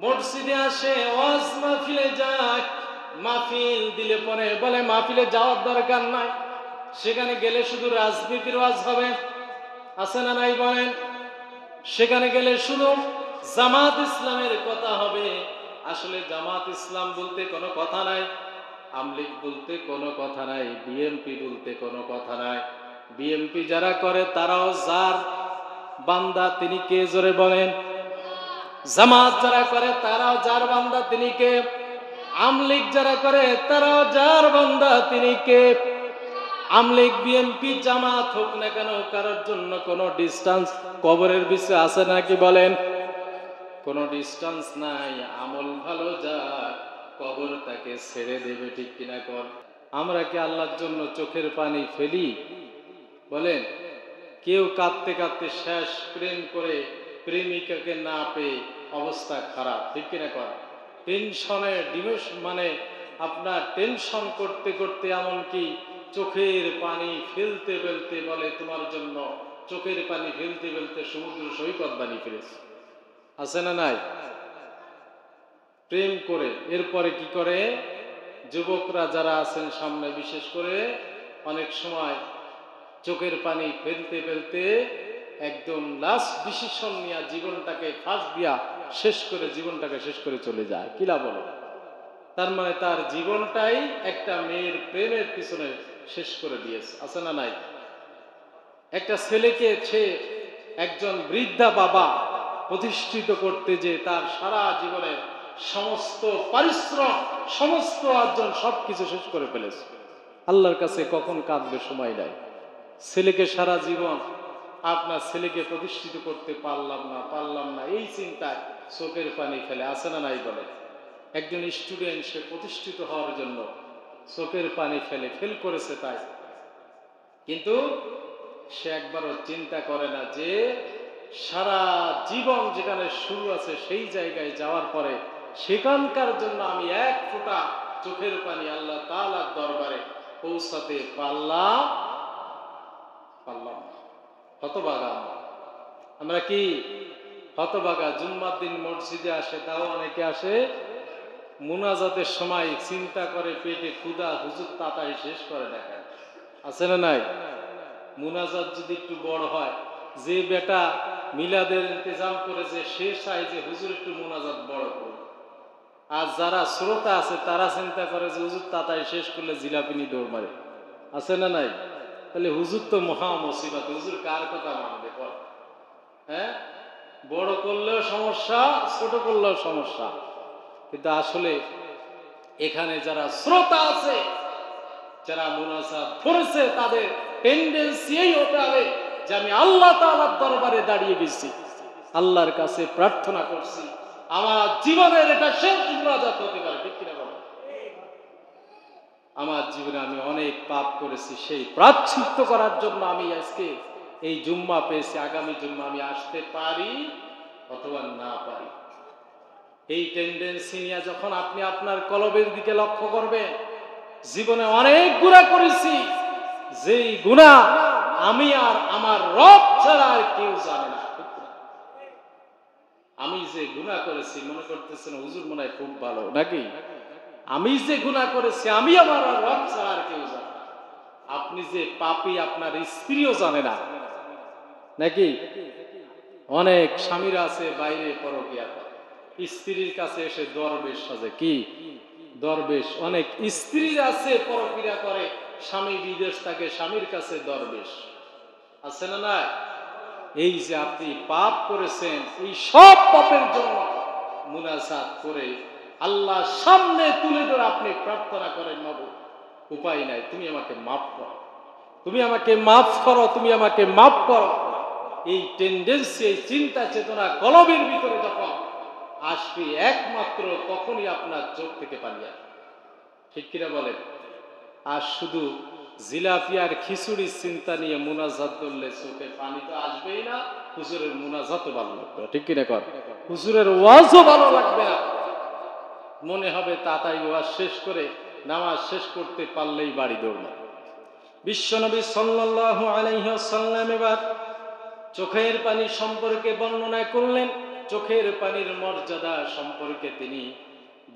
মসজিদে আসে, ওয়াজ মাহফিলে যায়, মাহফিল দিলে পরে বলে মাহফিলে যাওয়ার দরকার নাই, সেখানে গেলে শুধু রাজনীতির ওয়াজ হবে। আছে না নাই বলেন? সেখানে গেলে শুধু জামাত ইসলামের কথা হবে। আসলে জামাত ইসলাম বলতে কোনো কথা নাই, আমলিগ বলতে কোনো কথা নাই, বিএনপি বলতে কোনো কথা নাই। বিএনপি যারা করে তারাও যার বান্দা, তিনি কে? জোরে বলেন। জামাত যারা করে তারাও যার বান্দা, তিনি কে? আমলিগ যারা করে তারাও যার বান্দা, তিনি কে? আমলিগ, বিএনপি, জামাত হোক না কেন, কারোর জন্য কোনো ডিস্টেন্স কবরের বিষয়ে আছে নাকি বলেন? কোনো ডিস্টেন্স নাই। আমল ভালো যার, কবর তাকে ছেড়ে দেবে, ঠিক কিনা কর? আমরা কি আল্লাহর জন্য চোখের পানি ফেলি? বলেন। কেউ কাঁদতে কাঁদতে শেষ, প্রেম করে প্রেমিকাকে না পেয়ে অবস্থা খারাপ, ঠিক কিনা কর? টেনশনে মানে আপনার টেনশন করতে করতে এমনকি চোখের পানি ফেলতে ফেলতে বলে তোমার জন্য চোখের পানি ফেলতে ফেলতে সমুদ্র সৈকত বানিয়ে ফেলেছে। আছে না নাই? প্রেম করে এরপরে কি করে? যুবকরা যারা আছেন সামনে, বিশেষ করে অনেক সময় চোখের পানি ফেলতে ফেলতে একদম লাস্ট ডিসিশন নিয়ে জীবনটাকে ফাঁস দিয়া জীবনটাকে শেষ করে চলে যায়। কিলা বলো? তার মানে তার জীবনটাই একটা মেয়ের প্রেমের পিছনে শেষ করে দিয়েছে। আছে না নাই? একটা ছেলেকে সে একজন বৃদ্ধা বাবা প্রতিষ্ঠিত করতে যে তার সারা জীবনের সমস্ত পরিশ্রম, সমস্ত অর্জন, সবকিছু শেষ করে ফেলেছে। আল্লাহর কাছে কখন কাঁদবে সময় নাই। ছেলেকে সারা জীবন আপনার ছেলেকে প্রতিষ্ঠিত করতে পারলাম না, এই চিন্তায় চোখের পানি ফেলে। আছে না নাই বলে? একজন স্টুডেন্ট সে প্রতিষ্ঠিত হওয়ার জন্য চোখের পানি ফেল করেছে তাই, কিন্তু সে একবারও চিন্তা করে না যে সারা জীবন যেখানে শুরু আছে সেই জায়গায় যাওয়ার পরে সেখানকার জন্য আমি এক ফোঁটা চোখের পানি আল্লাহ তাআলার দরবারে পৌঁছাতে পারলাম। হতভাগা আমরা কি? হতভাগা। জুম্মার দিন মসজিদে আসে, তাও অনেকে আসে মুনাজাতের সময় চিন্তা করে পেটে ক্ষুধা, হুজুর তাড়াতাড়ি শেষ করে দেখায়। আছে না নাই? মুনাজাত যদি একটু বড় হয়, যে বেটা মিলাদের ইন্তজাম করেছে সে চায় যে হুজুর একটু মুনাজাত বড় করুন, আর যারা শ্রোতা আছে তারা চিন্তা করে যে হুজুর তাড়াতাড়ি শেষ করলে জিলাপিনি দৌড় মারে। আছে না নাই? তাহলে হুজুর তো মহা মুসিবত। হুজুর কার কথা মানবে? হ্যাঁ, বড় করলেও সমস্যা, ছোট করলেও সমস্যা। কিন্তু আসলে এখানে যারা শ্রোতা আছে, যারা মুনাজাত করেছে, তাদের টেন্ডেন্সি এই হতে হবে যে আমি আল্লাহ তাআলার দরবারে দাঁড়িয়ে গেছি, আল্লাহর কাছে প্রার্থনা করছি, আমার জীবনের এটা শেষ মুনাজাত হতে পারে, ঠিক কিনা বলো? আমার জীবনে আমি অনেক পাপ করেছি, সেই প্রায়শ্চিত্ত করার জন্য আমি আজকে এই জুম্মা পেয়েছি। আগামী জুম্মা আমি আসতে পারি অথবা না পারি। এই টেন্ডেন্সি নিয়ে যখন আপনি আপনার কলবের দিকে লক্ষ্য করবেন, জীবনে অনেক গুনাহ করেছি, যেই গুনাহ আমি আর আমার রব ছাড়া আর কেউ জানে না। আমি যে গুনাহ করেছি মনে করতেছেন হুজুর মনে হয় খুব ভালো নাকি? আমি যে গুনাহ করেছি আমি আমার রব ছাড়া আর কেউ জানে না। আপনি যে পাপী আপনার স্ত্রীও জানে না নাকি? অনেক স্বামীরা আছে বাইরে পরকীয়া করে, স্ত্রীর কাছে এসে দরবেশ সাজে। কি দরবেশ? অনেক স্ত্রী আছে পরকীয়া করে, স্বামী বিদেশ থাকে, স্বামীর কাছে দরবেশ। আছে না না? এই যে আপনি পাপ করেছেন, এই সব পাপের জন্য মুনাজাত করে আল্লাহর সামনে তুলে ধরে আপনি প্রার্থনা করেন, মাবুদ উপায় নাই, তুমি আমাকে মাফ করো, তুমি আমাকে মাফ করো, তুমি আমাকে মাফ করো। এই টেন্ডেন্সি, এই চিন্তা চেতনা কলবের ভিতরে যখন আসবে, একমাত্র তখনই আপনার চোখ থেকে পানি আসবে, ঠিক কিনা বলেন? আর শুধু জিলাপি আর খিচুড়ির চিন্তা নিয়ে মুনাজাত করলে চোখে পানি তো আসবেই না, হুজুরের মুনাজাতও ভালো লাগবে না, ঠিক কিনা কর? হুজুরের ওয়াজও ভালো লাগবে না, মনে হবে তাড়াতাড়ি ওয়াজ শেষ করে নামাজ শেষ করতে পারলেই বাড়ি দৌড়। বিশ্বনবী সাল্লাল্লাহু আলাইহি ওয়াসাল্লাম এবার চোখের পানি সম্পর্কে বর্ণনা করলেন। চোখের পানির মর্যাদা সম্পর্কে তিনি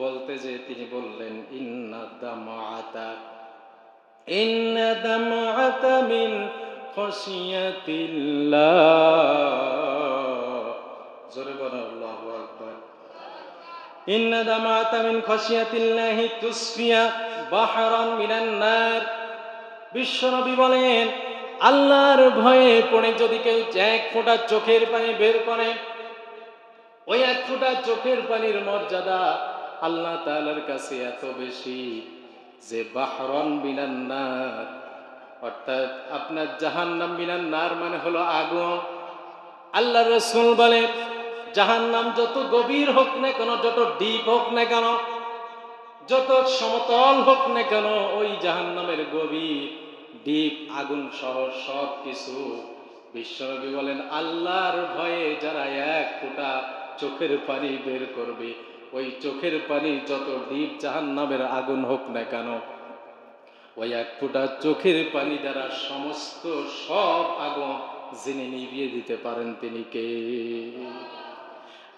বলতে যে তিনি বললেন, ইন্না দামআতা মিন খাশিয়াতিল্লাহ। জোরে বলো আল্লাহু আকবার। ইন্না দামআতা মিন খাশিয়াতিল্লাহি তুসফিয়া বাহরান মিনান নার। বিশ্বনবী বলেন, আল্লাহর ভয়ে পড়ে যদি কেউ এক ফোঁটা চোখের পানি বের করে, ওই এক ফোঁটা চোখের পানির মর্যাদা আল্লাহ তাআলার কাছে এত বেশি যে বাহরান মিনান নার, অর্থাৎ আপনার জাহান্নাম মিনান নার মানে হলো আগুন। আল্লাহ রাসূল বলে, জাহান্নাম যত গভীর হোক না কেন, যত ডিপ হোক না কেন, যত সমতল হোক না কেন, ওই জাহান্নামের গভীর ডিপ আগুন সহ সব কিছু বিশ্বনবী বলেন আল্লাহর ভয়ে যারা এক ফোঁটা চোখের পানি বের করবে, ওই চোখের পানি যত ডিপ জাহান্নামের আগুন হোক না কেন, ওই এক ফোঁটা চোখের পানি দ্বারা সমস্ত সব আগুন যিনি নিভিয়ে দিতে পারেন তিনি কে?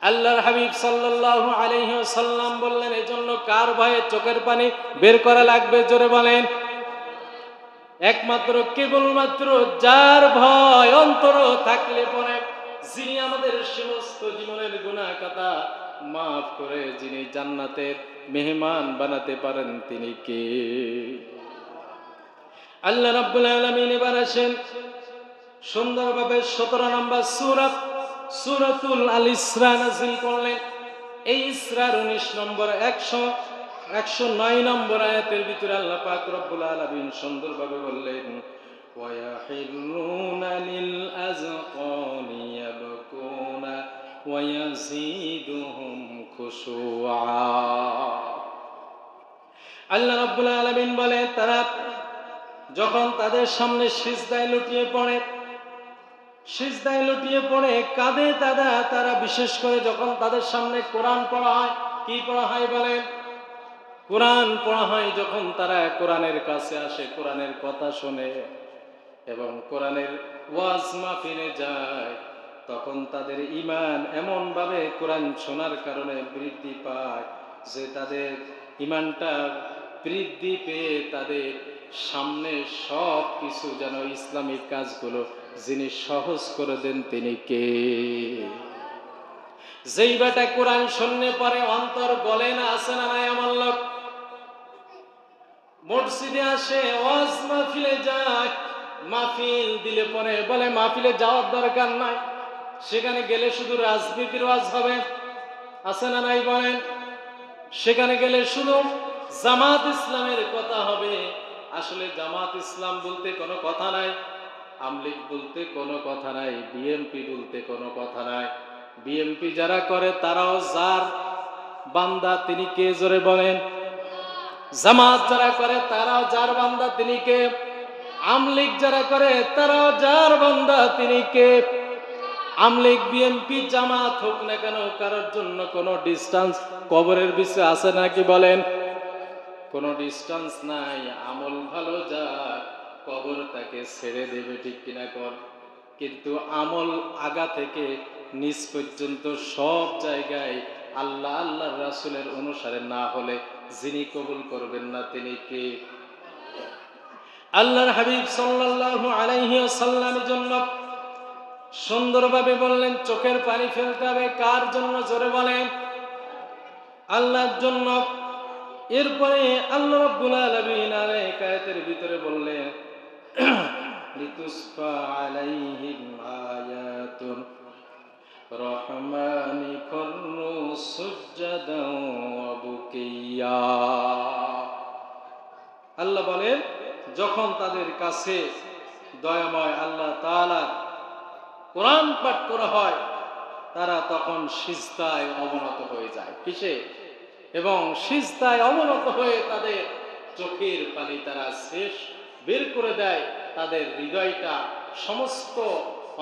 আল্লাহর হাবিব সাল্লাল্লাহু আলাইহি ওয়াসাল্লাম বললেন, এজন্য কার ভয়ে চোখের পানি বের করা লাগবে? জোরে বলেন। একমাত্র কেবলমাত্র যার ভয় অন্তর থাকলে পরে, যিনি আমাদের সমস্ত জীবনের গুনাহ খাতা মাফ করে যিনি জান্নাতের মেহমান বানাতে পারেন তিনি কে? আল্লাহ রাব্বুল আলামিন এবার আসেন সুন্দরভাবে 17 নম্বর সূরাতুল আল ইসরা নাযিল করলেন। এই ইসরার 19 নম্বর 109 নম্বর আয়াতের ভিতরে আল্লাহ পাক রব্বুল আলামিন সুন্দরভাবে বললেন, ওয়া ইয়াহিল্লুনা লিল আযকানি ইয়াবকুনা ওয়া ইয়াজিদুহুম খুশুআ। আল্লাহ রাব্বুল আলামিন বলে, তারা যখন তাদের সামনে সিজদায় লুটিয়ে পড়ে কাঁদে তারা বিশেষ করে যখন তাদের সামনে কোরআন পড়া হয়। কি পড়া হয় বলেন? কোরআন পড়া হয়। যখন তারা কোরআনের কাছে আসে, কোরআনের কথা শোনে এবং কোরআনের ওয়াজ মাহফিলে যায়, তখন তাদের ঈমান এমন ভাবে কোরআন শোনার কারণে বৃদ্ধি পায় যে তাদের ঈমানটা বৃদ্ধি পেয়ে তাদের সামনে সব কিছু যেন ইসলামিক কাজগুলো যিনি সহজ করে দেন তিনি কে? যেই বেটা কোরআন শুনলে পরে অন্তর গলে না, আসে না নাই? আমার লোক মসজিদে আসে, ওয়াজ মাহফিলে যায়, মাহফিল দিলে পরে বলে মাহফিলে যাওয়ার দরকার নাই, সেখানে গেলে শুধু রাজনীতির ওয়াজ হবে, আসে না নাই বলেন? সেখানে গেলে শুধু জামাত ইসলামের কথা হবে। আসলে জামাত ইসলাম বলতে কোনো কথা নাই, আমলিগ বলতে কোনো কথা নাই, বিএমপি বলতে কোনো কথা নাই। বিএমপি যারা করে তারাও যার বান্দা তিনি কে? জোরে বলেন। জামাত যারা করে তারাও যার বান্দা তিনি কে? আমলিগ যারা করে তারাও যার বান্দা তিনি কে? আমলিগ বিএমপি জামাত হোক না কেন, কারোর জন্য কোনো ডিস্টেন্স কবরের বিষয়ে আছে নাকি বলেন? কোনো ডিস্টেন্স নাই। আমল ভালো যার, কবর তাকে ছেড়ে দেবে, ঠিক কিনা কর? কিন্তু আমল আগা থেকে নিচ পর্যন্ত সব জায়গায় আল্লাহ আল্লাহর রাসূলের অনুসারে না হলে যিনি কবুল করবেন না তিনি কে? আল্লাহর হাবিব সাল্লাল্লাহু আলাইহি ওয়াসাল্লামের জন্য সুন্দরভাবে বললেন চোখের পানি ফেলতে হবে। কার জন্য? জোরে বলেন। আল্লাহর জন্য। এরপরে আল্লাহ রাব্বুল আলামিন আয়াতের ভিতরে বললেন, লিতুসফা আলাইহিম আয়াতুন রহমানি খররু সুজদান ওয়া বুকিয়া। আল্লাহ বলেন, যখন তাদের কাছে দয়াময় আল্লাহ তাআলা কোরআন পাঠ করা হয়, তারা তখন সিজদায় অবনত হয়ে যায়। কিসে? এবং সিজদায় অবনত হয়ে তাদের চোখের পানি তারা শেষ বের করে দেয়। তাদের হৃদয়টা সমস্ত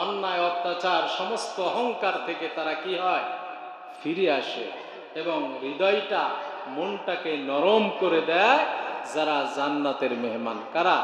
অন্যায় অত্যাচার, সমস্ত অহংকার থেকে তারা কি হয়? ফিরে আসে এবং হৃদয়টা, মনটাকে নরম করে দেয়। যারা জান্নাতের মেহমান, কারা?